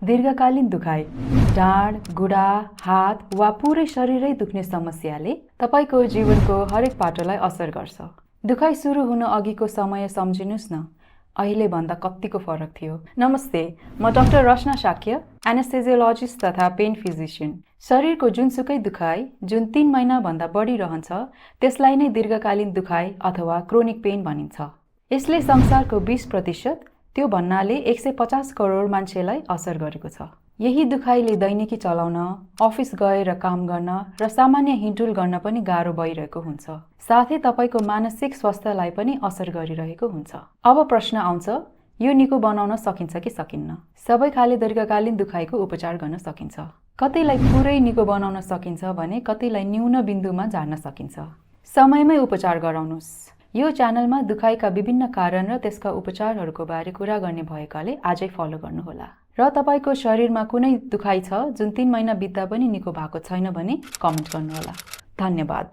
दीर्घकालीन दुखाइ, ढाड, गुडा, हात वा पुरै शरीरै दुख्ने समस्याले तपाईको जीवनको हरेक पाटोलाई असर गर्छ। दुखाइ सुरु हुन अघिको समय सम्झिनुस् न, अहिले भन्दा कतिको फरक थियो। नमस्ते, म डाक्टर रचना शाक्य, एनेस्थेजियोलजिस्ट तथा पेन फिजिशियन। शरीरको जुनसुकै दुखाइ जुन 3 महिनाभन्दा बढी रहन्छ त्यसलाई नै दीर्घकालीन दुखाइ अथवा क्रोनिक पेन भनिन्छ। यसले संसारको 20%, त्यो भन्नाले 150 करोड मान्छेलाई असर गरेको छ। यही दुखाइले दैनिकी चलाउन, अफिस गएर काम गर्न र सामान्य हिँडडुल गर्न पनि गाह्रो भइरहेको हुन्छ। साथै तपाईको मानसिक स्वास्थ्यलाई पनि असर गरिरहेको हुन्छ। अब प्रश्न आउँछ, यो निको बनाउन सकिन्छ कि सकिन्न? सबै खाले दीर्घकालीन दुखाइको उपचार गर्न सकिन्छ। कतिलाई पुरै निको बनाउन सकिन्छ भने कतिलाई न्यून बिन्दुमा झार्न सकिन्छ। समयमै उपचार गराउनुस्। यो च्यानलमा दुखाइका विभिन्न कारण र त्यसका उपचारहरूको बारे कुरा गर्ने भएकाले आजै फलो गर्नुहोला। र तपाईको शरीरमा कुनै दुखाइ छ जुन 3 महिना बित्दा पनि निको भएको छैन भने कमेन्ट गर्नुहोला। धन्यवाद।